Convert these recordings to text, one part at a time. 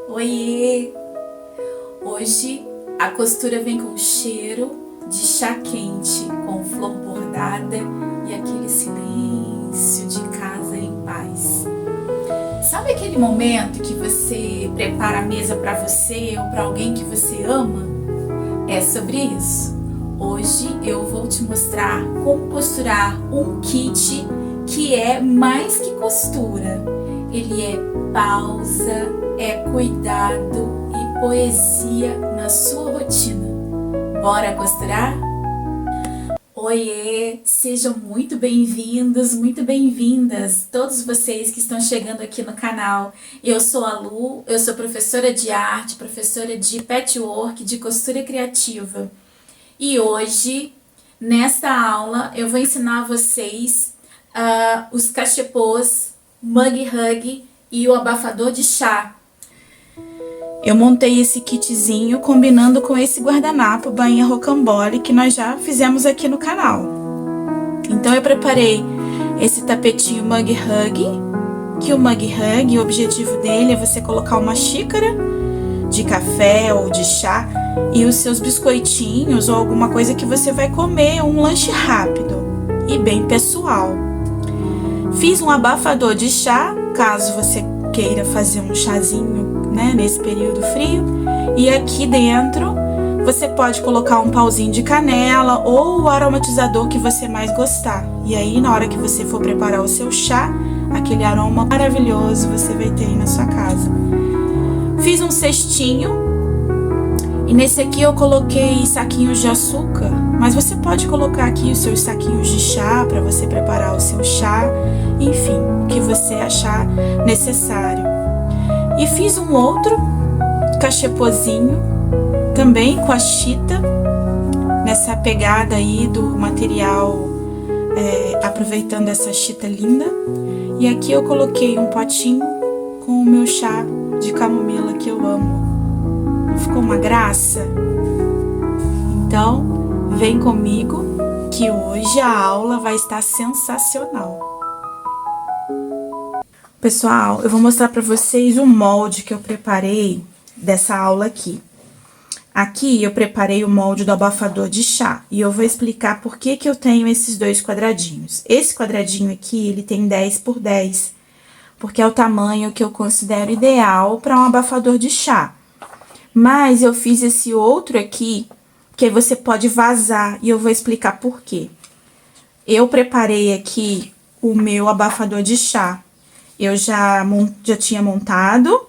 Oiê! Hoje a costura vem com cheiro de chá quente, com flor bordada e aquele silêncio de casa em paz. Sabe aquele momento que você prepara a mesa para você ou para alguém que você ama? É sobre isso. Hoje eu vou te mostrar como costurar um kit que é mais que costura. Ele é pausa, é cuidado e poesia na sua rotina. Bora costurar? Oiê! Sejam muito bem-vindos, muito bem-vindas, todos vocês que estão chegando aqui no canal. Eu sou a Lu, eu sou professora de arte, professora de patchwork, de costura criativa. E hoje, nesta aula, eu vou ensinar a vocês os cachepôs, mug hug e o abafador de chá. Eu montei esse kitzinho combinando com esse guardanapo bainha rocambole que nós já fizemos aqui no canal. Então eu preparei esse tapetinho mug hug, que o mug hug, o objetivo dele é você colocar uma xícara de café ou de chá e os seus biscoitinhos ou alguma coisa que você vai comer, um lanche rápido e bem pessoal. Fiz um abafador de chá, caso você queira fazer um chazinho, né, nesse período frio. E aqui dentro você pode colocar um pauzinho de canela ou o aromatizador que você mais gostar. E aí, na hora que você for preparar o seu chá, aquele aroma maravilhoso você vai ter aí na sua casa. Fiz um cestinho. E nesse aqui eu coloquei saquinhos de açúcar, mas você pode colocar aqui os seus saquinhos de chá para você preparar o seu chá, enfim, o que você achar necessário. E fiz um outro cachepôzinho, também com a chita, nessa pegada aí do material, aproveitando essa chita linda. E aqui eu coloquei um potinho com o meu chá de camomila que eu amo. Ficou uma graça? Então, vem comigo que hoje a aula vai estar sensacional. Pessoal, eu vou mostrar para vocês o molde que eu preparei dessa aula aqui. Aqui eu preparei o molde do abafador de chá e eu vou explicar por que eu tenho esses dois quadradinhos. Esse quadradinho aqui, ele tem 10 por 10, porque é o tamanho que eu considero ideal para um abafador de chá. Mas eu fiz esse outro aqui, que aí você pode vazar, e eu vou explicar por quê. Eu preparei aqui o meu abafador de chá. Eu já tinha montado,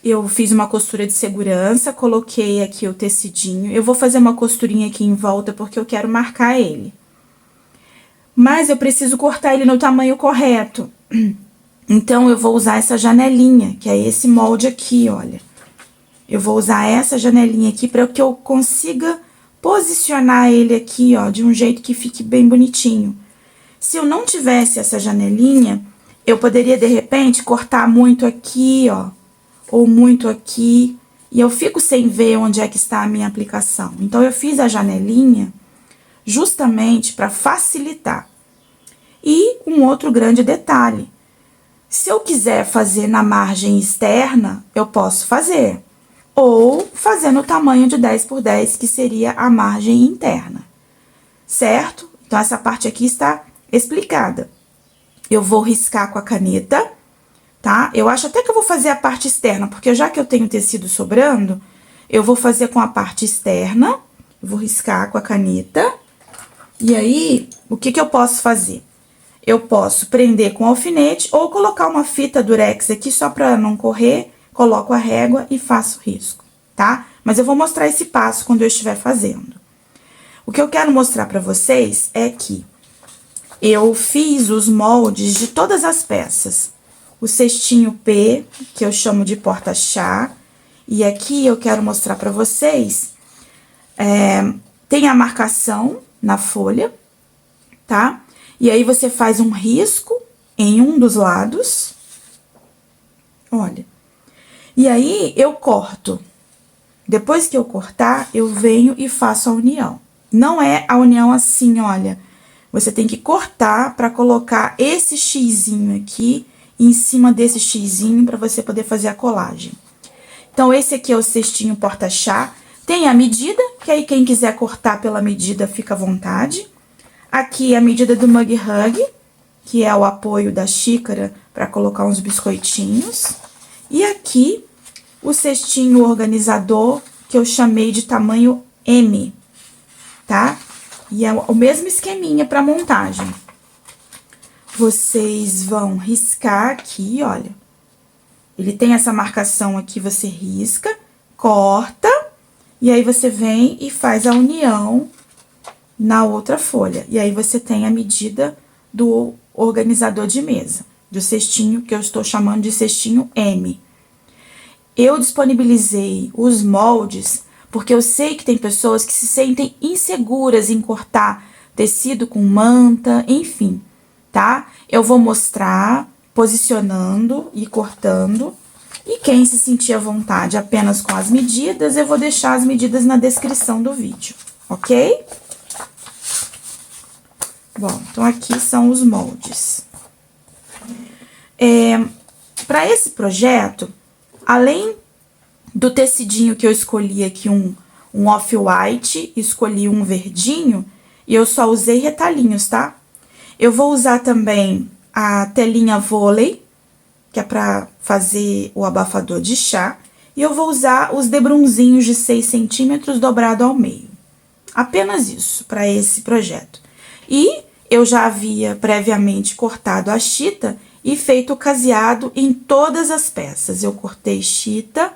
eu fiz uma costura de segurança, coloquei aqui o tecidinho. Eu vou fazer uma costurinha aqui em volta, porque eu quero marcar ele. Mas eu preciso cortar ele no tamanho correto. Então, eu vou usar essa janelinha, que é esse molde aqui, olha. Eu vou usar essa janelinha aqui para que eu consiga posicionar ele aqui, ó, de um jeito que fique bem bonitinho. Se eu não tivesse essa janelinha, eu poderia, de repente, cortar muito aqui, ó, ou muito aqui, e eu fico sem ver onde é que está a minha aplicação. Então, eu fiz a janelinha justamente para facilitar. E um outro grande detalhe, se eu quiser fazer na margem externa, eu posso fazer. Ou fazer no tamanho de 10 por 10, que seria a margem interna, certo? Então, essa parte aqui está explicada. Eu vou riscar com a caneta, tá? Eu acho até que eu vou fazer a parte externa, porque já que eu tenho tecido sobrando, eu vou fazer com a parte externa, eu vou riscar com a caneta. E aí, o que eu posso fazer? Eu posso prender com alfinete ou colocar uma fita durex aqui só para não correr. Coloco a régua e faço risco, tá? Mas eu vou mostrar esse passo quando eu estiver fazendo. O que eu quero mostrar pra vocês é que eu fiz os moldes de todas as peças. O cestinho P, que eu chamo de porta-chá. E aqui eu quero mostrar pra vocês, tem a marcação na folha, tá? E aí você faz um risco em um dos lados. Olha. E aí, eu corto. Depois que eu cortar, eu venho e faço a união. Não é a união assim, olha. Você tem que cortar para colocar esse xizinho aqui em cima desse xizinho para você poder fazer a colagem. Então, esse aqui é o cestinho porta-chá. Tem a medida, que aí quem quiser cortar pela medida fica à vontade. Aqui a medida do Mug Hug, que é o apoio da xícara para colocar uns biscoitinhos. E aqui o cestinho organizador, que eu chamei de tamanho M, tá? E é o mesmo esqueminha para montagem. Vocês vão riscar aqui, olha. Ele tem essa marcação aqui, você risca, corta, e aí você vem e faz a união na outra folha. E aí você tem a medida do organizador de mesa, do cestinho, que eu estou chamando de cestinho M. Eu disponibilizei os moldes porque eu sei que tem pessoas que se sentem inseguras em cortar tecido com manta, enfim, tá? Eu vou mostrar posicionando e cortando. E quem se sentir à vontade apenas com as medidas, eu vou deixar as medidas na descrição do vídeo, ok? Bom, então aqui são os moldes. Para esse projeto, além do tecidinho que eu escolhi aqui, um off-white, escolhi um verdinho, e eu só usei retalhinhos, tá? Eu vou usar também a telinha vôlei, que é para fazer o abafador de chá, e eu vou usar os debrunzinhos de 6 centímetros dobrado ao meio. Apenas isso para esse projeto. E eu já havia previamente cortado a chita e feito o caseado em todas as peças. Eu cortei chita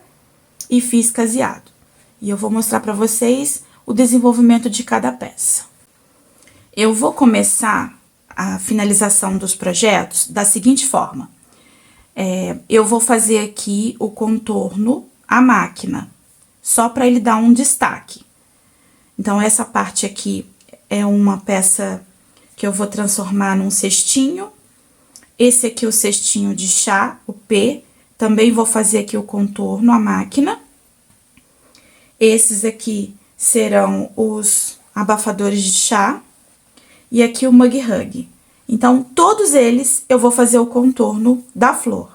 e fiz caseado. E eu vou mostrar para vocês o desenvolvimento de cada peça. Eu vou começar a finalização dos projetos da seguinte forma. Eu vou fazer aqui o contorno à máquina, só para ele dar um destaque. Então, essa parte aqui é uma peça que eu vou transformar num cestinho. Esse aqui é o cestinho de chá, o P. Também vou fazer aqui o contorno à máquina. Esses aqui serão os abafadores de chá. E aqui o Mug Hug. Então, todos eles eu vou fazer o contorno da flor.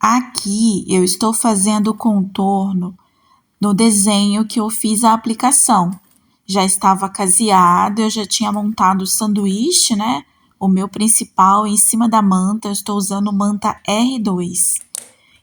Aqui eu estou fazendo o contorno no desenho que eu fiz a aplicação. Já estava caseado, eu já tinha montado o sanduíche, né? O meu principal em cima da manta, eu estou usando manta R2.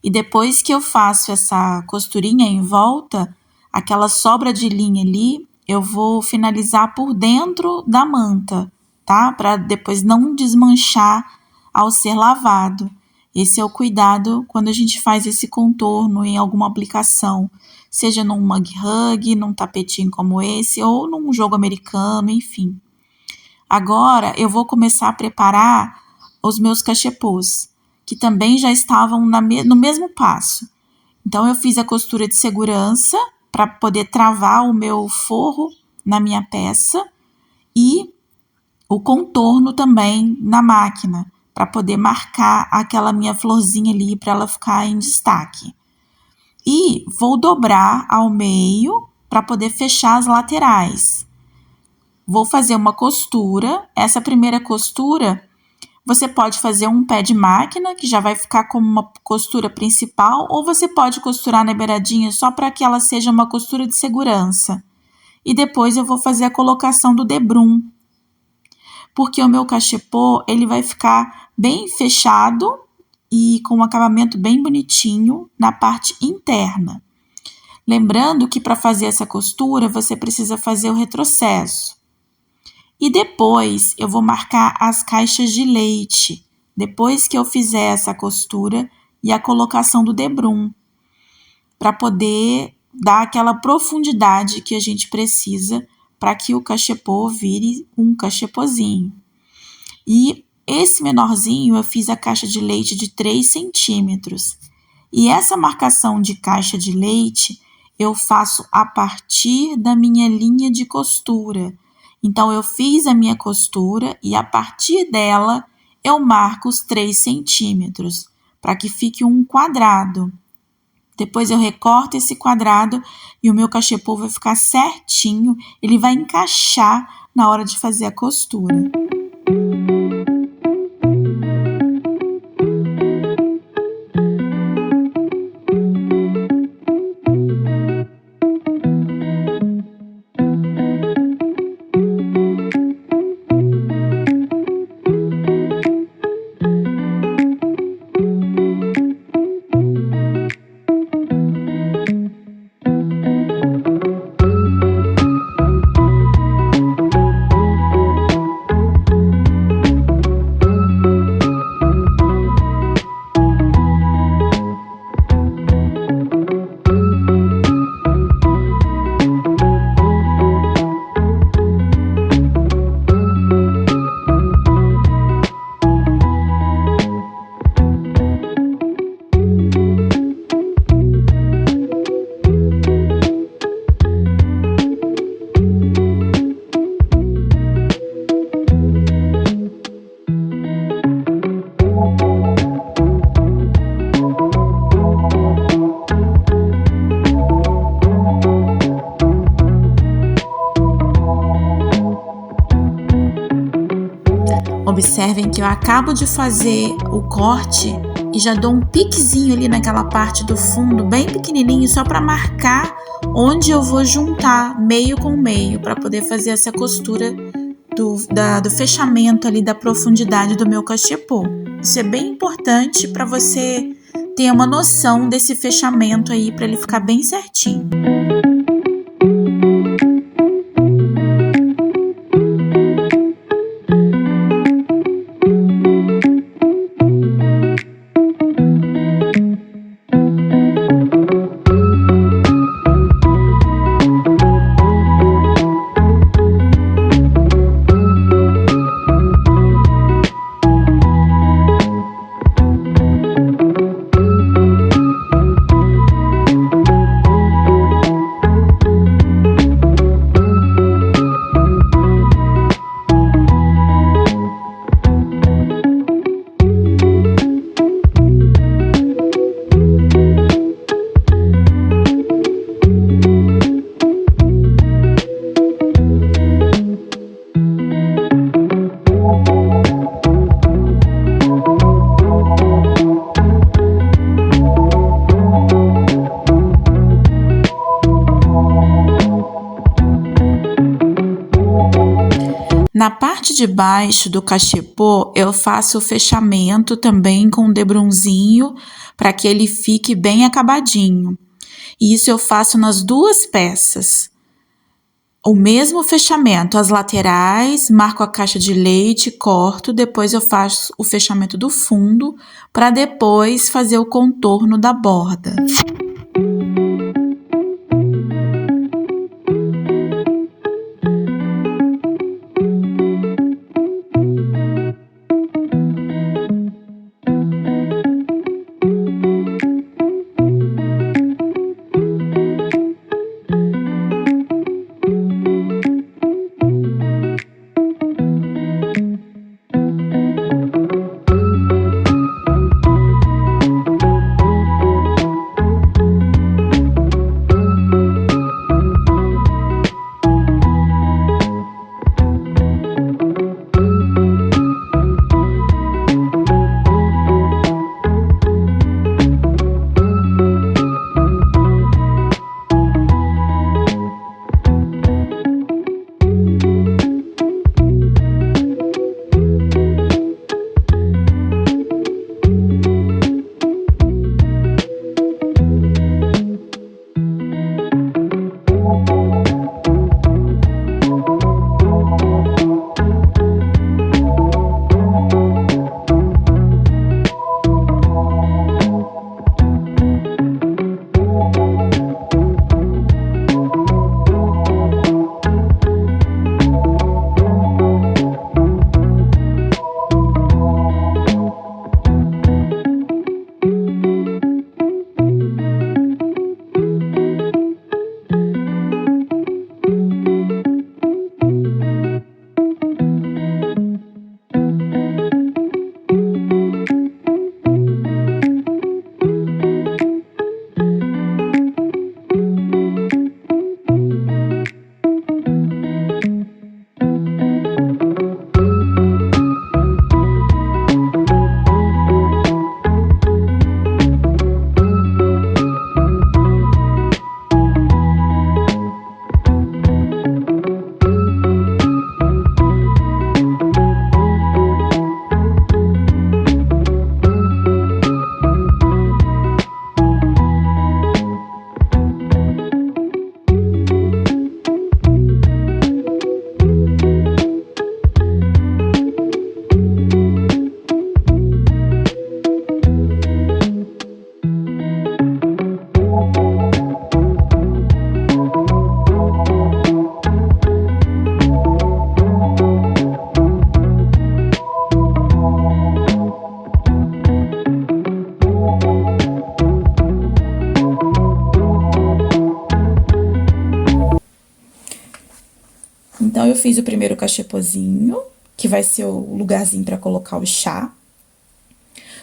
E depois que eu faço essa costurinha em volta, aquela sobra de linha ali, eu vou finalizar por dentro da manta, tá? Para depois não desmanchar ao ser lavado. Esse é o cuidado quando a gente faz esse contorno em alguma aplicação, seja num Mug Hug, num tapetinho como esse, ou num jogo americano, enfim. Agora, eu vou começar a preparar os meus cachepôs, que também já estavam no mesmo passo. Então, eu fiz a costura de segurança para poder travar o meu forro na minha peça e o contorno também na máquina, para poder marcar aquela minha florzinha ali, para ela ficar em destaque. E vou dobrar ao meio para poder fechar as laterais. Vou fazer uma costura. Essa primeira costura, você pode fazer um pé de máquina, que já vai ficar como uma costura principal, ou você pode costurar na beiradinha só para que ela seja uma costura de segurança. E depois eu vou fazer a colocação do debrum, porque o meu cachepô, ele vai ficar bem fechado e com um acabamento bem bonitinho na parte interna. Lembrando que para fazer essa costura, você precisa fazer o retrocesso, E depois eu vou marcar as caixas de leite, depois que eu fizer essa costura e a colocação do debrum, para poder dar aquela profundidade que a gente precisa para que o cachepô vire um cachepozinho. E esse menorzinho eu fiz a caixa de leite de 3 centímetros. E essa marcação de caixa de leite eu faço a partir da minha linha de costura. Então, eu fiz a minha costura e a partir dela eu marco os 3 centímetros para que fique um quadrado. Depois eu recorto esse quadrado e o meu cachepô vai ficar certinho, ele vai encaixar na hora de fazer a costura. Observem que eu acabo de fazer o corte e já dou um piquezinho ali naquela parte do fundo, bem pequenininho, só para marcar onde eu vou juntar meio com meio, para poder fazer essa costura do fechamento ali, da profundidade do meu cachepô. Isso é bem importante para você ter uma noção desse fechamento aí, para ele ficar bem certinho. Na parte de baixo do cachepô, eu faço o fechamento também com um debrunzinho para que ele fique bem acabadinho. E isso eu faço nas duas peças. O mesmo fechamento, as laterais, marco a caixa de leite, corto, depois eu faço o fechamento do fundo para depois fazer o contorno da borda. Então, eu fiz o primeiro cachepozinho, que vai ser o lugarzinho para colocar o chá.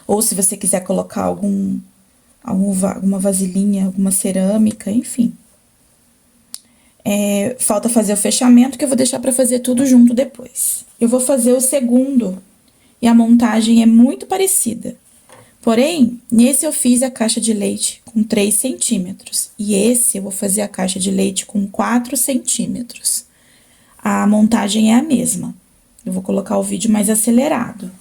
Ou se você quiser colocar alguma vasilhinha, alguma cerâmica, enfim. Falta fazer o fechamento, que eu vou deixar para fazer tudo junto depois. Eu vou fazer o segundo, e a montagem é muito parecida. Porém, nesse eu fiz a caixa de leite com 3 centímetros. E esse eu vou fazer a caixa de leite com 4 centímetros. A montagem é a mesma. Eu vou colocar o vídeo mais acelerado.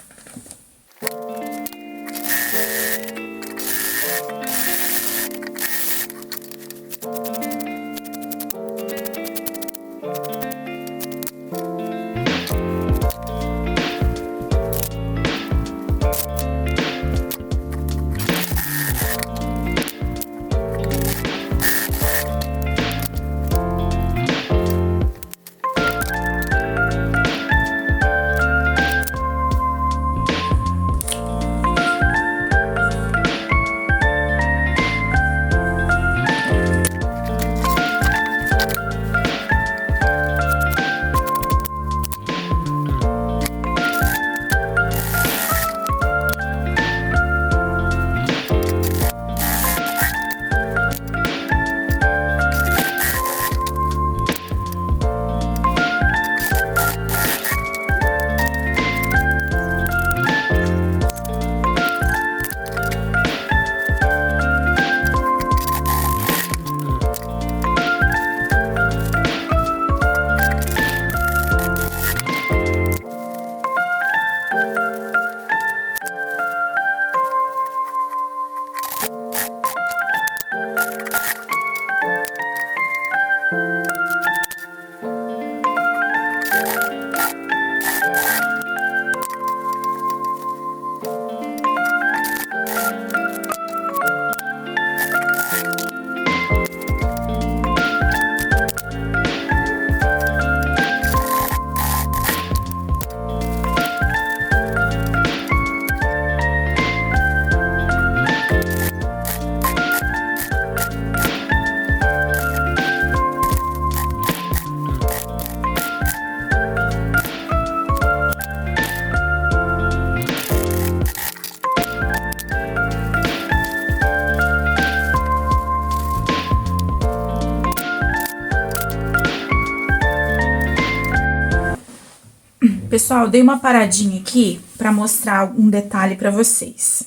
Pessoal, dei uma paradinha aqui para mostrar um detalhe para vocês.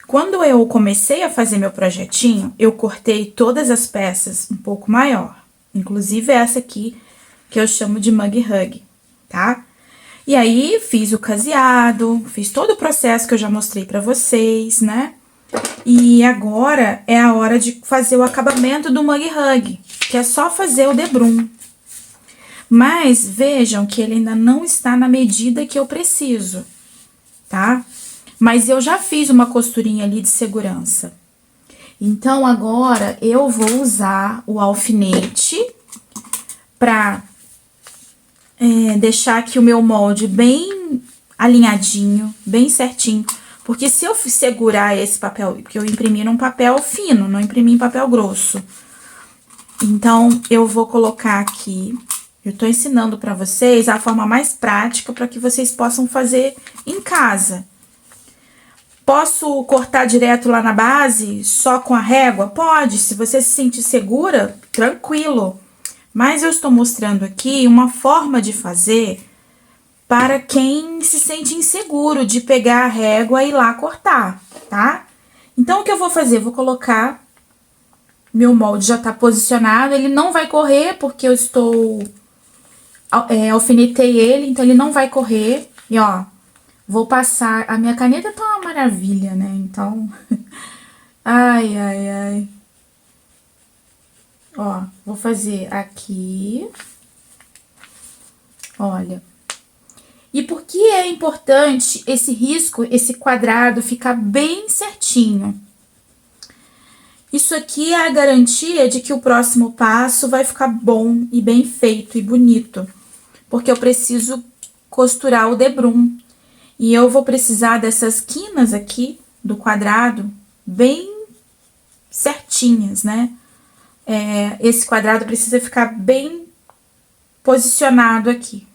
Quando eu comecei a fazer meu projetinho, eu cortei todas as peças um pouco maior. Inclusive essa aqui, que eu chamo de mug hug, tá? E aí, fiz o caseado, fiz todo o processo que eu já mostrei para vocês, né? E agora é a hora de fazer o acabamento do mug hug, que é só fazer o debrum. Mas vejam que ele ainda não está na medida que eu preciso, tá? Mas eu já fiz uma costurinha ali de segurança. Então, agora eu vou usar o alfinete pra deixar aqui o meu molde bem alinhadinho, bem certinho. Porque se eu segurar esse papel, porque eu imprimi num papel fino, não imprimi em papel grosso. Então, eu vou colocar aqui. Eu tô ensinando pra vocês a forma mais prática para que vocês possam fazer em casa. Posso cortar direto lá na base, só com a régua? Pode, se você se sentir segura, tranquilo. Mas eu estou mostrando aqui uma forma de fazer para quem se sente inseguro de pegar a régua e ir lá cortar, tá? Então, o que eu vou fazer? Vou colocar, meu molde já tá posicionado, ele não vai correr porque eu alfinetei ele, então ele não vai correr. E, ó, vou passar... A minha caneta tá uma maravilha, né? Então... Ai, ai, ai. Ó, vou fazer aqui. Olha. E por que é importante esse risco, esse quadrado ficar bem certinho? Isso aqui é a garantia de que o próximo passo vai ficar bom e bem feito e bonito. Porque eu preciso costurar o debrum. E eu vou precisar dessas quinas aqui do quadrado bem certinhas, né? Esse quadrado precisa ficar bem posicionado aqui.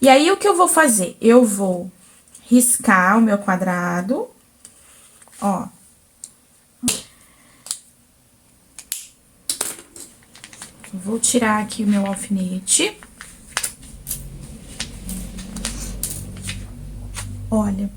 E aí, o que eu vou fazer? Eu vou riscar o meu quadrado, ó. Vou tirar aqui o meu alfinete. Olha.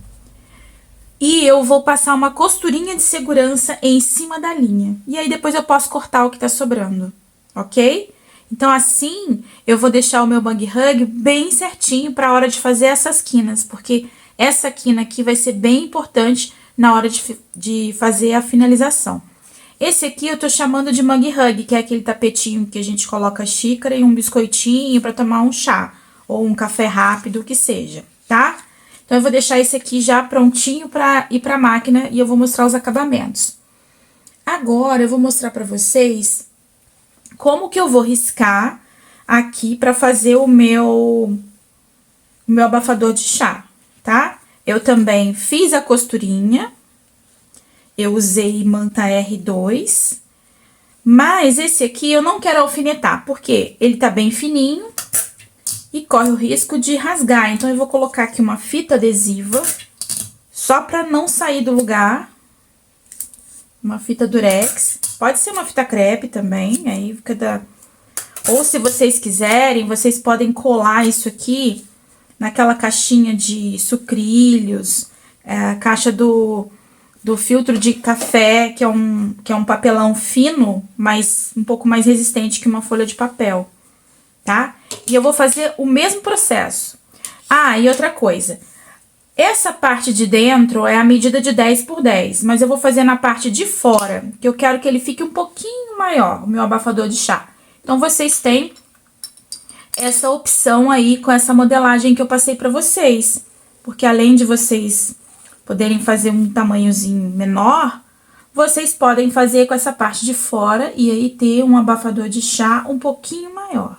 E eu vou passar uma costurinha de segurança em cima da linha. E aí, depois eu posso cortar o que tá sobrando, ok? Então, assim, eu vou deixar o meu bang hug bem certinho pra hora de fazer essas quinas, porque essa quina aqui vai ser bem importante na hora de fazer a finalização. Esse aqui eu tô chamando de bang hug, que é aquele tapetinho que a gente coloca a xícara e um biscoitinho pra tomar um chá, ou um café rápido, o que seja, tá? Então, eu vou deixar esse aqui já prontinho pra ir pra máquina e eu vou mostrar os acabamentos. Agora, eu vou mostrar pra vocês como que eu vou riscar aqui pra fazer o meu abafador de chá, tá? Eu também fiz a costurinha, eu usei manta R2, mas esse aqui eu não quero alfinetar, porque ele tá bem fininho e corre o risco de rasgar. Então, eu vou colocar aqui uma fita adesiva, só pra não sair do lugar. Uma fita durex, pode ser uma fita crepe também, aí fica da... Ou se vocês quiserem, vocês podem colar isso aqui naquela caixinha de sucrilhos, a caixa do filtro de café, que é um papelão fino, mas um pouco mais resistente que uma folha de papel, tá? E eu vou fazer o mesmo processo. Ah, e outra coisa, essa parte de dentro é a medida de 10 por 10, mas eu vou fazer na parte de fora, que eu quero que ele fique um pouquinho maior, o meu abafador de chá. Então, vocês têm essa opção aí com essa modelagem que eu passei pra vocês, porque além de vocês poderem fazer um tamanhozinho menor, vocês podem fazer com essa parte de fora e aí ter um abafador de chá um pouquinho maior.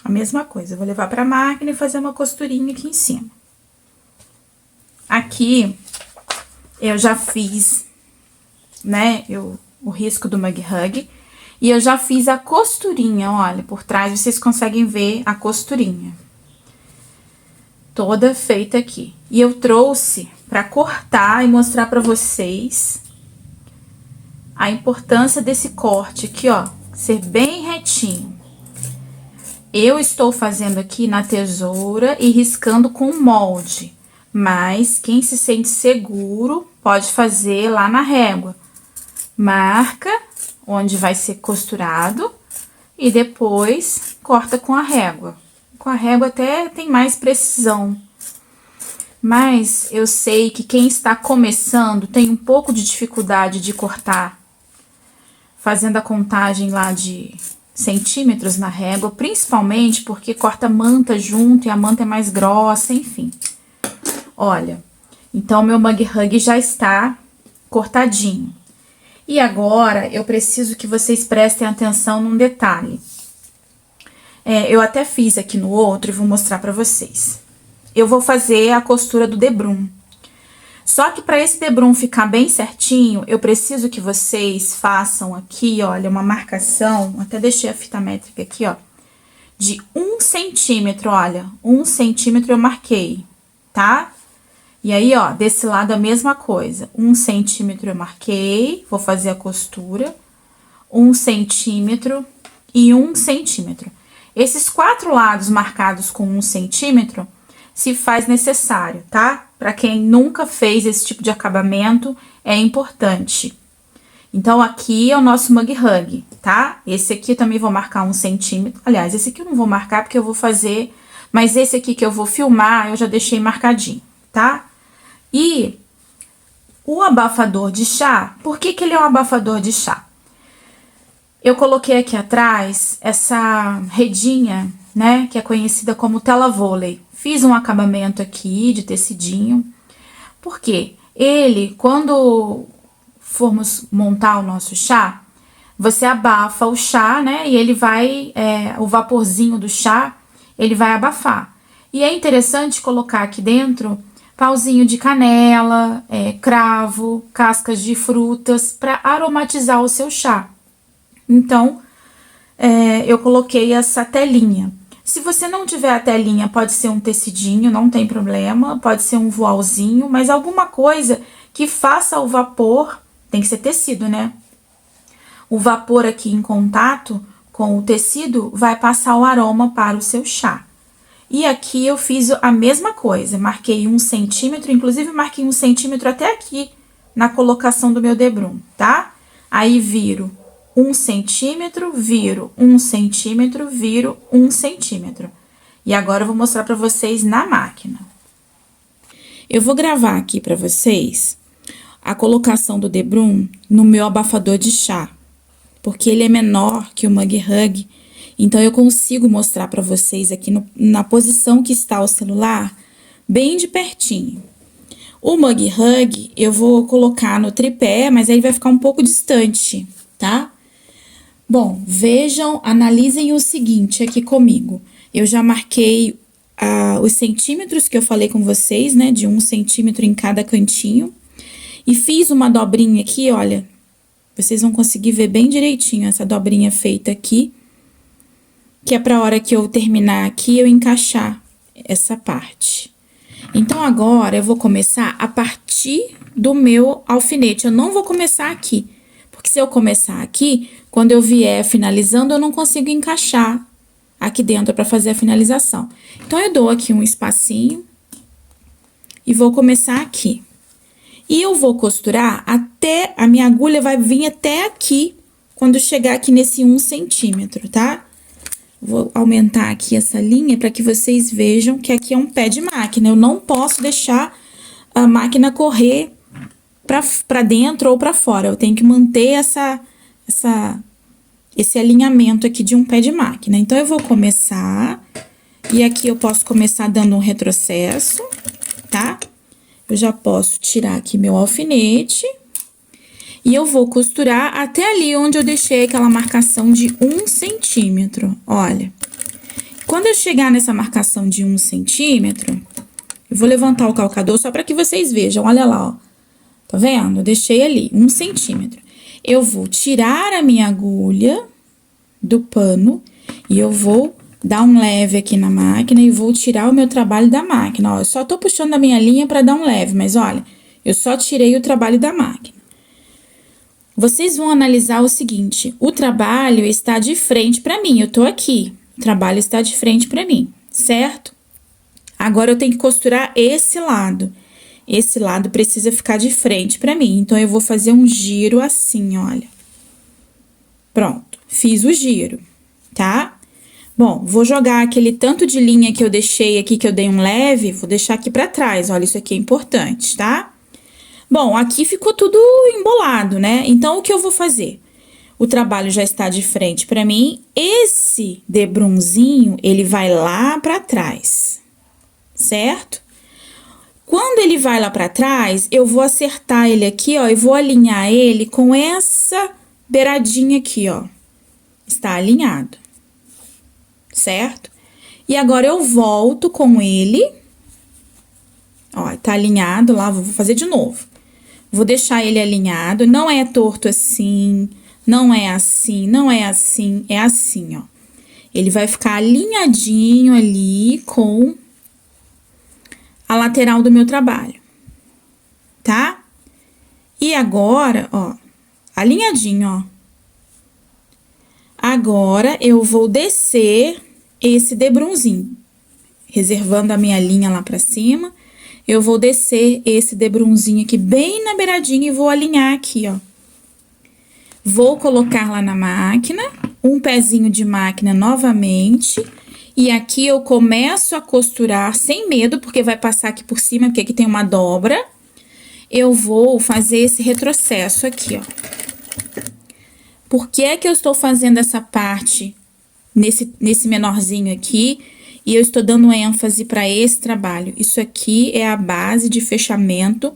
A mesma coisa, eu vou levar pra máquina e fazer uma costurinha aqui em cima. Aqui, eu já fiz, né, o risco do mug hug. E eu já fiz a costurinha, olha, por trás vocês conseguem ver a costurinha. Toda feita aqui. E eu trouxe pra cortar e mostrar pra vocês a importância desse corte aqui, ó, ser bem retinho. Eu estou fazendo aqui na tesoura e riscando com molde, mas quem se sente seguro pode fazer lá na régua. Marca onde vai ser costurado e depois corta com a régua. Com a régua até tem mais precisão. Mas eu sei que quem está começando tem um pouco de dificuldade de cortar, fazendo a contagem lá de centímetros na régua, principalmente porque corta manta junto e a manta é mais grossa, enfim. Olha, então meu mug hug já está cortadinho. E agora eu preciso que vocês prestem atenção num detalhe. Eu até fiz aqui no outro e vou mostrar pra vocês. Eu vou fazer a costura do debrum. Só que para esse debrum ficar bem certinho, eu preciso que vocês façam aqui, olha, uma marcação, até deixei a fita métrica aqui, ó, de 1 centímetro, olha, 1 centímetro eu marquei, tá? E aí, ó, desse lado a mesma coisa, 1 centímetro eu marquei, vou fazer a costura, 1 centímetro e 1 centímetro. Esses 4 lados marcados com 1 centímetro, se faz necessário, tá? Para quem nunca fez esse tipo de acabamento, é importante. Então, aqui é o nosso mug hug, tá? Esse aqui eu também vou marcar 1 centímetro. Aliás, esse aqui eu não vou marcar porque eu vou fazer... Mas esse aqui que eu vou filmar, eu já deixei marcadinho, tá? E o abafador de chá, por que que ele é um abafador de chá? Eu coloquei aqui atrás essa redinha né? Que é conhecida como tela vôlei. Fiz um acabamento aqui de tecidinho. Por quê? Ele, quando formos montar o nosso chá, você abafa o chá, né? E ele vai, o vaporzinho do chá, ele vai abafar. E é interessante colocar aqui dentro pauzinho de canela, cravo, cascas de frutas, para aromatizar o seu chá. Então, eu coloquei essa telinha. Se você não tiver a telinha, pode ser um tecidinho, não tem problema, pode ser um voalzinho, mas alguma coisa que faça o vapor, tem que ser tecido, né? O vapor aqui em contato com o tecido vai passar o aroma para o seu chá. E aqui eu fiz a mesma coisa, marquei 1 centímetro, inclusive marquei 1 centímetro até aqui na colocação do meu debrum, tá? Aí viro 1 centímetro, viro 1 centímetro, viro 1 centímetro. E agora eu vou mostrar para vocês na máquina. Eu vou gravar aqui para vocês a colocação do debrum no meu abafador de chá, porque ele é menor que o Mug Hug, então eu consigo mostrar para vocês aqui na posição que está o celular, bem de pertinho. O Mug Hug eu vou colocar no tripé, mas aí vai ficar um pouco distante, tá? Bom, vejam, analisem o seguinte aqui comigo. Eu já marquei os centímetros que eu falei com vocês, né? De 1 centímetro em cada cantinho. E fiz uma dobrinha aqui, olha. Vocês vão conseguir ver bem direitinho essa dobrinha feita aqui. Que é pra hora que eu terminar aqui, eu encaixar essa parte. Então, agora, eu vou começar a partir do meu alfinete. Eu não vou começar aqui. Porque se eu começar aqui, quando eu vier finalizando, eu não consigo encaixar aqui dentro para fazer a finalização. Então, eu dou aqui um espacinho e vou começar aqui. E eu vou costurar até, a minha agulha vai vir até aqui, quando chegar aqui nesse 1 centímetro, tá? Vou aumentar aqui essa linha para que vocês vejam que aqui é um pé de máquina. Eu não posso deixar a máquina correr para dentro ou para fora. Eu tenho que manter esse alinhamento aqui de um pé de máquina. Então, eu vou começar, e aqui eu posso começar dando um retrocesso, tá? Eu já posso tirar aqui meu alfinete, e eu vou costurar até ali onde eu deixei aquela marcação de 1 centímetro, olha. Quando eu chegar nessa marcação de 1 centímetro, eu vou levantar o calcador só para que vocês vejam, olha lá, ó. Tá vendo? Eu deixei ali 1 centímetro. Eu vou tirar a minha agulha do pano e eu vou dar um leve aqui na máquina e vou tirar o meu trabalho da máquina. Ó, eu só tô puxando a minha linha para dar um leve, mas olha, eu só tirei o trabalho da máquina. Vocês vão analisar o seguinte, o trabalho está de frente para mim, eu tô aqui, o trabalho está de frente para mim, certo? Agora, eu tenho que costurar esse lado. Esse lado precisa ficar de frente para mim, então, eu vou fazer um giro assim, olha. Pronto, fiz o giro, tá? Bom, vou jogar aquele tanto de linha que eu deixei aqui, que eu dei um leve, vou deixar aqui pra trás, olha, isso aqui é importante, tá? Bom, aqui ficou tudo embolado, né? Então, o que eu vou fazer? O trabalho já está de frente pra mim, esse debrunzinho, ele vai lá pra trás, certo? Quando ele vai lá pra trás, eu vou acertar ele aqui, ó, e vou alinhar ele com essa beiradinha aqui, ó. Está alinhado, certo? E agora, eu volto com ele, ó, tá alinhado lá, vou fazer de novo. Vou deixar ele alinhado, não é torto assim, não é assim, não é assim, é assim, ó. Ele vai ficar alinhadinho ali com a lateral do meu trabalho, tá? E agora, ó, alinhadinho, ó. Agora, eu vou descer esse debrunzinho, reservando a minha linha lá pra cima. Eu vou descer esse debrunzinho aqui bem na beiradinha e vou alinhar aqui, ó. Vou colocar lá na máquina, um pezinho de máquina novamente. E aqui eu começo a costurar sem medo, porque vai passar aqui por cima, porque aqui tem uma dobra. Eu vou fazer esse retrocesso aqui, ó. Por que é que eu estou fazendo essa parte nesse menorzinho aqui, e eu estou dando ênfase para esse trabalho. Isso aqui é a base de fechamento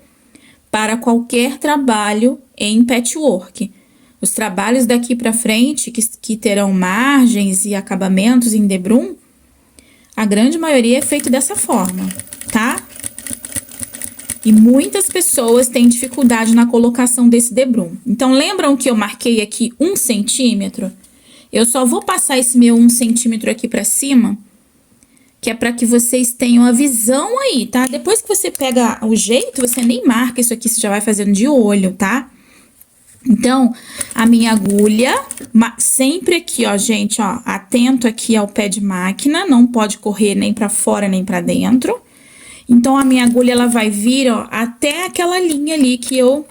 para qualquer trabalho em patchwork. Os trabalhos daqui para frente, que terão margens e acabamentos em debrum, a grande maioria é feito dessa forma, tá? E muitas pessoas têm dificuldade na colocação desse debrum. Então, lembram que eu marquei aqui 1 centímetro? Eu só vou passar esse meu 1 centímetro aqui pra cima, que é para que vocês tenham a visão aí, tá? Depois que você pega o jeito, você nem marca isso aqui, você já vai fazendo de olho, tá? Então, a minha agulha, sempre aqui, ó, gente, ó, atento aqui ao pé de máquina, não pode correr nem pra fora nem pra dentro. Então, a minha agulha, ela vai vir, ó, até aquela linha ali que eu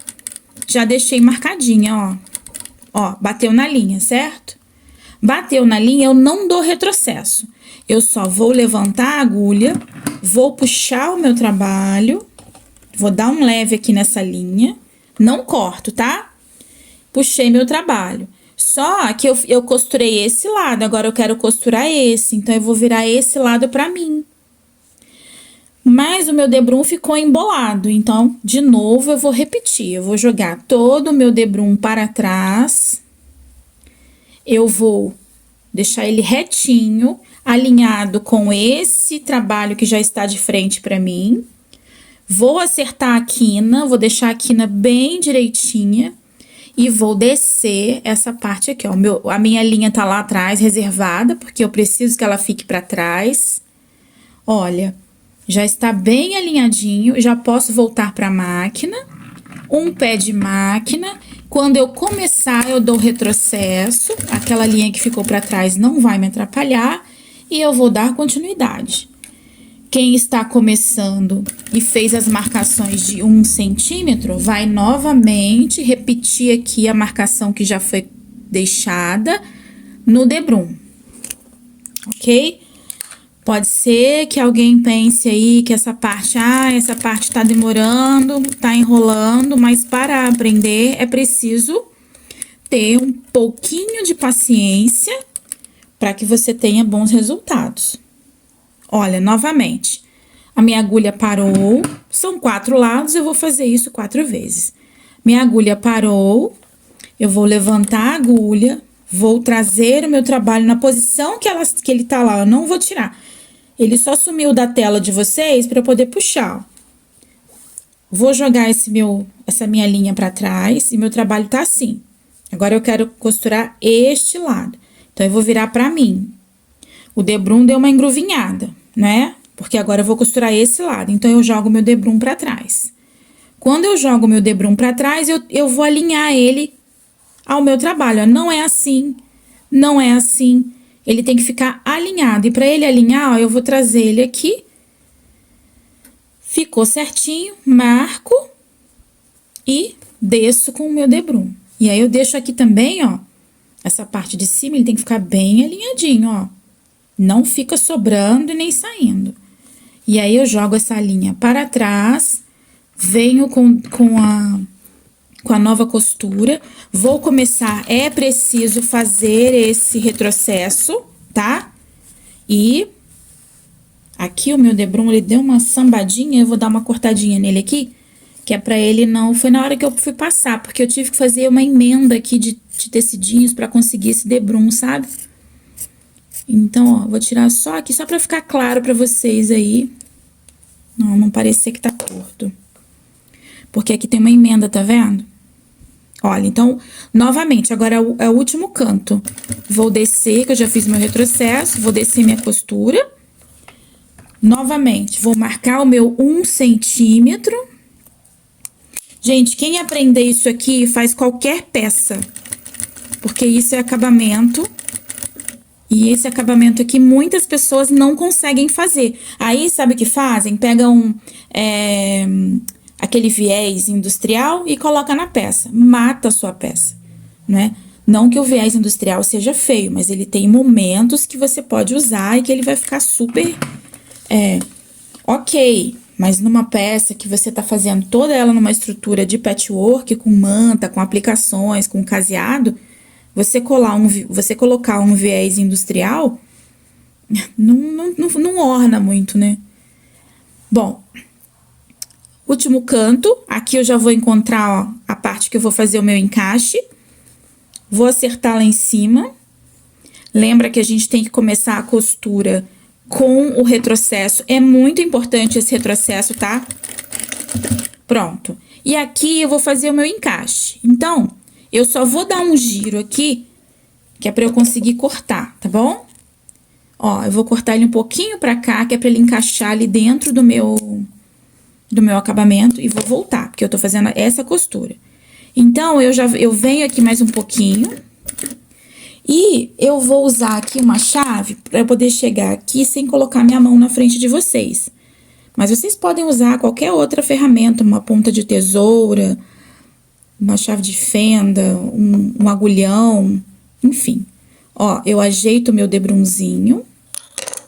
já deixei marcadinha, ó. Ó, bateu na linha, certo? Bateu na linha, eu não dou retrocesso. Eu só vou levantar a agulha, vou puxar o meu trabalho, vou dar um leve aqui nessa linha, não corto, tá? Puxei meu trabalho. Só que eu costurei esse lado, agora eu quero costurar esse, então eu vou virar esse lado pra mim. Mas o meu debrum ficou embolado, então, de novo, eu vou repetir. Eu vou jogar todo o meu debrum para trás. Eu vou deixar ele retinho, alinhado com esse trabalho que já está de frente pra mim. Vou acertar a quina, vou deixar a quina bem direitinha. E vou descer essa parte aqui, ó. A minha linha tá lá atrás, reservada, porque eu preciso que ela fique pra trás. Olha, já está bem alinhadinho, já posso voltar pra máquina. Um pé de máquina. Quando eu começar, eu dou retrocesso. Aquela linha que ficou pra trás não vai me atrapalhar. E eu vou dar continuidade. Quem está começando e fez as marcações de 1 centímetro, vai novamente repetir aqui a marcação que já foi deixada no debrum, ok? Pode ser que alguém pense aí que essa parte tá demorando, tá enrolando, mas para aprender é preciso ter um pouquinho de paciência para que você tenha bons resultados. Olha, novamente, a minha agulha parou, são 4 lados, eu vou fazer isso 4 vezes. Minha agulha parou, eu vou levantar a agulha, vou trazer o meu trabalho na posição que ele tá lá, eu não vou tirar. Ele só sumiu da tela de vocês para eu poder puxar, ó. Vou jogar essa minha linha para trás e meu trabalho tá assim. Agora eu quero costurar este lado, então eu vou virar para mim. O debrum deu uma engruvinhada, né? Porque agora eu vou costurar esse lado. Então, eu jogo meu debrum pra trás. Quando eu jogo meu debrum pra trás, eu vou alinhar ele ao meu trabalho. Não é assim, não é assim. Ele tem que ficar alinhado. E pra ele alinhar, ó, eu vou trazer ele aqui. Ficou certinho, marco e desço com o meu debrum. E aí, eu deixo aqui também, ó, essa parte de cima, ele tem que ficar bem alinhadinho, ó. Não fica sobrando e nem saindo. E aí, eu jogo essa linha para trás, venho com a nova costura, vou começar, é preciso fazer esse retrocesso, tá? E aqui o meu debrum, ele deu uma sambadinha, eu vou dar uma cortadinha nele aqui, que é pra ele não... Foi na hora que eu fui passar, porque eu tive que fazer uma emenda aqui de tecidinhos pra conseguir esse debrum, sabe? Então, ó, vou tirar só aqui, só pra ficar claro pra vocês aí. Não parecer que tá torto. Porque aqui tem uma emenda, tá vendo? Olha, então, novamente, agora é o último canto. Vou descer, que eu já fiz meu retrocesso, vou descer minha costura. Novamente, vou marcar o meu 1 centímetro. Gente, quem aprender isso aqui faz qualquer peça. Porque isso é acabamento. E esse acabamento aqui, muitas pessoas não conseguem fazer. Aí, sabe o que fazem? Pegam aquele viés industrial e coloca na peça. Mata a sua peça, né? Não que o viés industrial seja feio, mas ele tem momentos que você pode usar e que ele vai ficar super ok. Mas numa peça que você tá fazendo toda ela numa estrutura de patchwork, com manta, com aplicações, com caseado, você colocar um viés industrial, não orna muito, né? Bom, último canto, aqui eu já vou encontrar, ó, a parte que eu vou fazer o meu encaixe. Vou acertar lá em cima. Lembra que a gente tem que começar a costura com o retrocesso. É muito importante esse retrocesso, tá? Pronto. E aqui eu vou fazer o meu encaixe. Então, eu só vou dar um giro aqui, que é pra eu conseguir cortar, tá bom? Ó, eu vou cortar ele um pouquinho pra cá, que é pra ele encaixar ali dentro do meu acabamento, e vou voltar, porque eu tô fazendo essa costura. Então, eu venho aqui mais um pouquinho, e eu vou usar aqui uma chave pra eu poder chegar aqui sem colocar minha mão na frente de vocês. Mas vocês podem usar qualquer outra ferramenta, uma ponta de tesoura, uma chave de fenda, um agulhão, enfim. Ó, eu ajeito o meu debrunzinho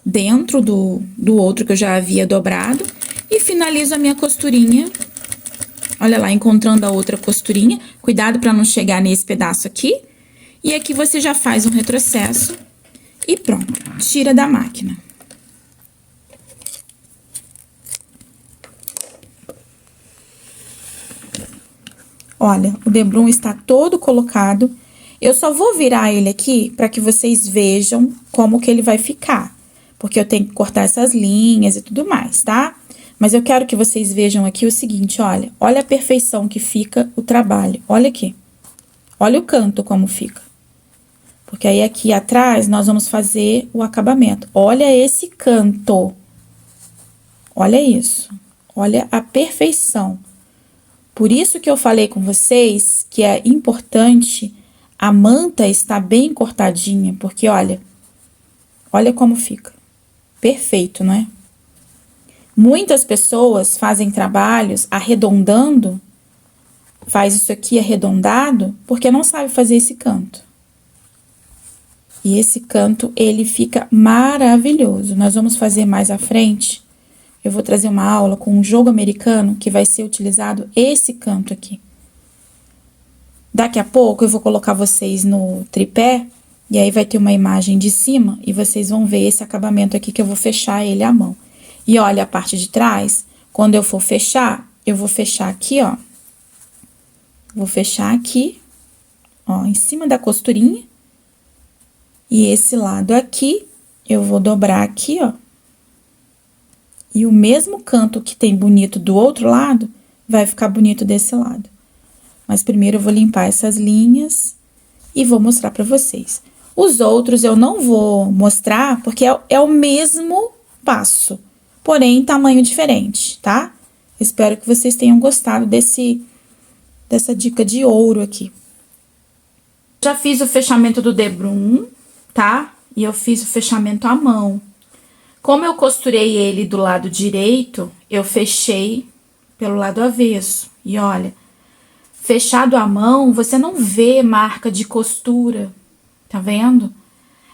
dentro do outro que eu já havia dobrado e finalizo a minha costurinha. Olha lá, encontrando a outra costurinha. Cuidado para não chegar nesse pedaço aqui. E aqui você já faz um retrocesso e pronto, tira da máquina. Olha, o debrum está todo colocado. Eu só vou virar ele aqui para que vocês vejam como que ele vai ficar. Porque eu tenho que cortar essas linhas e tudo mais, tá? Mas eu quero que vocês vejam aqui o seguinte, olha. Olha a perfeição que fica o trabalho. Olha aqui. Olha o canto como fica. Porque aí aqui atrás nós vamos fazer o acabamento. Olha esse canto. Olha isso. Olha a perfeição. Por isso que eu falei com vocês que é importante a manta estar bem cortadinha, porque olha como fica. Perfeito, não é? Muitas pessoas fazem trabalhos arredondando, faz isso aqui arredondado, porque não sabe fazer esse canto. E esse canto, ele fica maravilhoso. Nós vamos fazer mais à frente. Eu vou trazer uma aula com um jogo americano que vai ser utilizado esse canto aqui. Daqui a pouco eu vou colocar vocês no tripé e aí vai ter uma imagem de cima e vocês vão ver esse acabamento aqui que eu vou fechar ele à mão. E olha a parte de trás, quando eu for fechar, eu vou fechar aqui, ó. Vou fechar aqui, ó, em cima da costurinha. E esse lado aqui, eu vou dobrar aqui, ó. E o mesmo canto que tem bonito do outro lado, vai ficar bonito desse lado. Mas primeiro eu vou limpar essas linhas e vou mostrar pra vocês. Os outros eu não vou mostrar, porque é o mesmo passo, porém em tamanho diferente, tá? Espero que vocês tenham gostado dessa dica de ouro aqui. Já fiz o fechamento do debrum, tá? E eu fiz o fechamento à mão. Como eu costurei ele do lado direito, eu fechei pelo lado avesso. E olha, fechado à mão, você não vê marca de costura, tá vendo?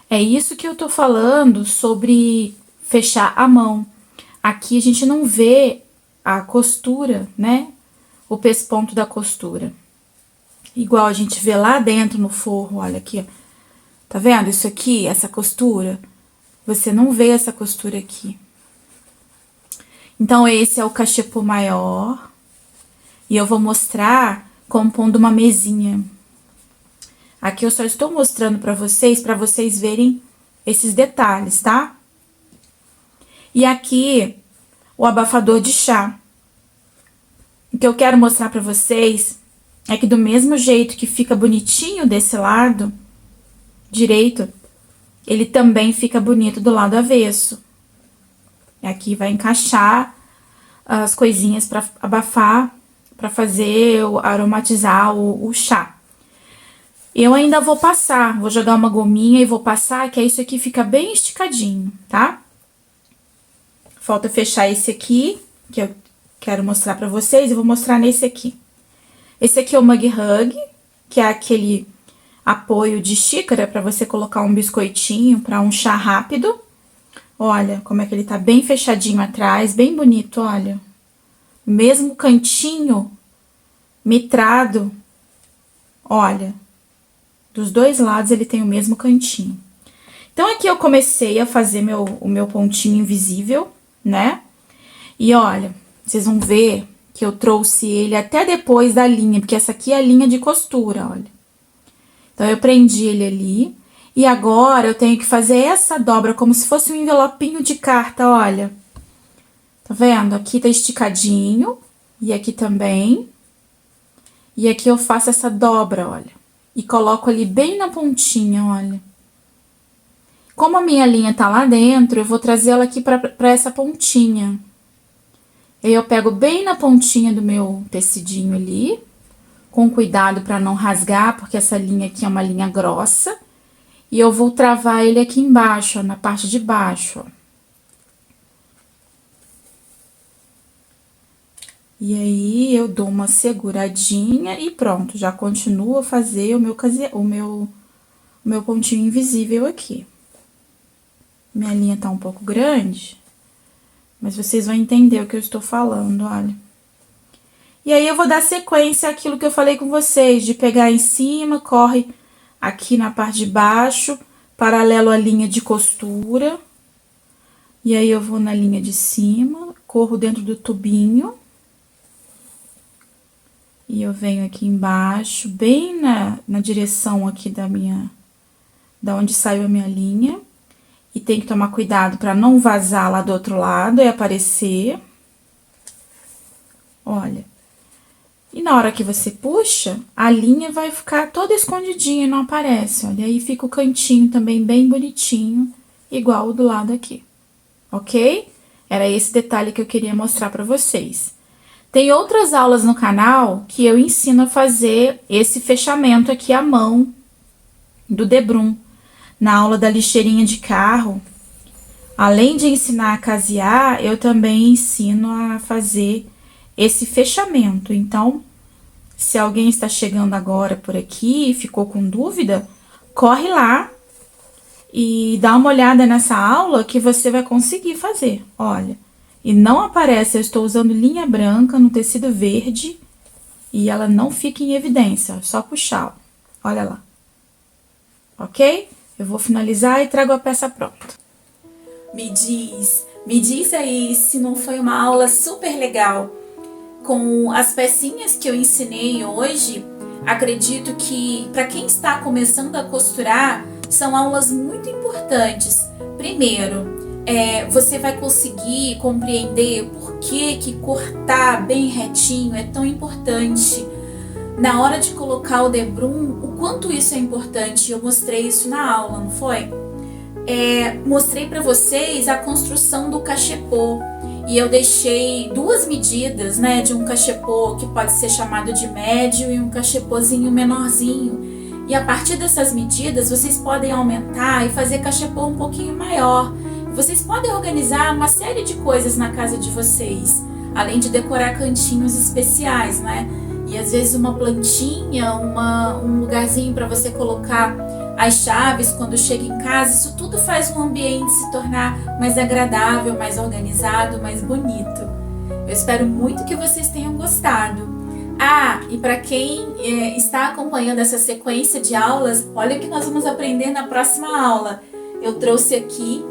É isso que eu tô falando sobre fechar à mão. Aqui a gente não vê a costura, né? O pesponto da costura. Igual a gente vê lá dentro no forro, olha aqui, ó. Tá vendo isso aqui, essa costura? Você não vê essa costura aqui. Então, esse é o cachepô maior. E eu vou mostrar compondo uma mesinha. Aqui eu só estou mostrando pra vocês verem esses detalhes, tá? E aqui, o abafador de chá. O que eu quero mostrar pra vocês é que do mesmo jeito que fica bonitinho desse lado direito, ele também fica bonito do lado avesso. E aqui vai encaixar as coisinhas pra abafar, pra fazer, aromatizar o chá. Eu ainda vou passar, vou jogar uma gominha e vou passar, que aí isso aqui fica bem esticadinho, tá? Falta fechar esse aqui, que eu quero mostrar pra vocês, eu vou mostrar nesse aqui. Esse aqui é o Mug Hug, que é aquele apoio de xícara pra você colocar um biscoitinho pra um chá rápido. Olha como é que ele tá bem fechadinho atrás, bem bonito, olha. Mesmo cantinho mitrado, olha. Dos dois lados ele tem o mesmo cantinho. Então, aqui eu comecei a fazer o meu pontinho invisível, né? E olha, vocês vão ver que eu trouxe ele até depois da linha, porque essa aqui é a linha de costura, olha. Então, eu prendi ele ali. E agora, eu tenho que fazer essa dobra como se fosse um envelopinho de carta, olha. Tá vendo? Aqui tá esticadinho. E aqui também. E aqui eu faço essa dobra, olha. E coloco ali bem na pontinha, olha. Como a minha linha tá lá dentro, eu vou trazer ela aqui pra essa pontinha. Aí eu pego bem na pontinha do meu tecidinho ali. Com cuidado pra não rasgar, porque essa linha aqui é uma linha grossa. E eu vou travar ele aqui embaixo, ó, na parte de baixo, ó. E aí, eu dou uma seguradinha e pronto, já continuo a fazer o meu pontinho invisível aqui. Minha linha tá um pouco grande, mas vocês vão entender o que eu estou falando, olha. E aí, eu vou dar sequência àquilo que eu falei com vocês, de pegar em cima, corre aqui na parte de baixo, paralelo à linha de costura. E aí, eu vou na linha de cima, corro dentro do tubinho. E eu venho aqui embaixo, bem na direção aqui da onde saiu a minha linha. E tem que tomar cuidado pra não vazar lá do outro lado e aparecer. Olha. E na hora que você puxa, a linha vai ficar toda escondidinha e não aparece, olha. Aí fica o cantinho também bem bonitinho, igual o do lado aqui, ok? Era esse detalhe que eu queria mostrar pra vocês. Tem outras aulas no canal que eu ensino a fazer esse fechamento aqui à mão do debrum. Na aula da lixeirinha de carro, além de ensinar a casear, eu também ensino a fazer esse fechamento. Então, se alguém está chegando agora por aqui e ficou com dúvida, corre lá e dá uma olhada nessa aula que você vai conseguir fazer, olha. E não aparece, eu estou usando linha branca no tecido verde e ela não fica em evidência, só puxar, ó. Olha lá. Ok? Eu vou finalizar e trago a peça pronta. Me diz aí se não foi uma aula super legal. Com as pecinhas que eu ensinei hoje, acredito que para quem está começando a costurar, são aulas muito importantes. Primeiro, você vai conseguir compreender por que cortar bem retinho é tão importante. Na hora de colocar o debrum, o quanto isso é importante, eu mostrei isso na aula, não foi? Mostrei para vocês a construção do cachepô. E eu deixei duas medidas, né, de um cachepô que pode ser chamado de médio e um cachepôzinho menorzinho. E a partir dessas medidas, vocês podem aumentar e fazer cachepô um pouquinho maior. Vocês podem organizar uma série de coisas na casa de vocês, além de decorar cantinhos especiais, né? E às vezes uma plantinha, um lugarzinho para você colocar as chaves quando chega em casa, isso tudo faz o ambiente se tornar mais agradável, mais organizado, mais bonito. Eu espero muito que vocês tenham gostado. E para quem está acompanhando essa sequência de aulas, olha o que nós vamos aprender na próxima aula. Eu trouxe aqui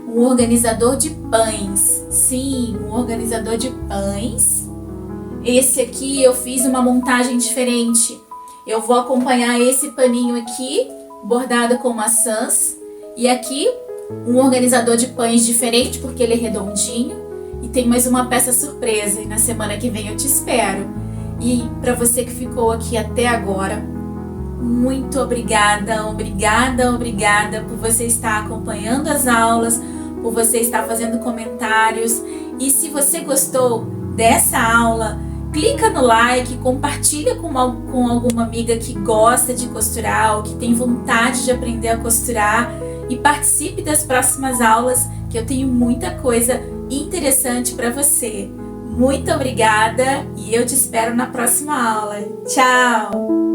um organizador de pães. Sim, um organizador de pães. Esse aqui eu fiz uma montagem diferente. Eu vou acompanhar esse paninho aqui, bordado com maçãs. E aqui, um organizador de pães diferente, porque ele é redondinho. E tem mais uma peça surpresa. E na semana que vem eu te espero. E para você que ficou aqui até agora, muito obrigada, obrigada, obrigada por você estar acompanhando as aulas, por você estar fazendo comentários. E se você gostou dessa aula, clica no like, compartilha com alguma amiga que gosta de costurar ou que tem vontade de aprender a costurar e participe das próximas aulas, que eu tenho muita coisa interessante para você. Muito obrigada e eu te espero na próxima aula. Tchau!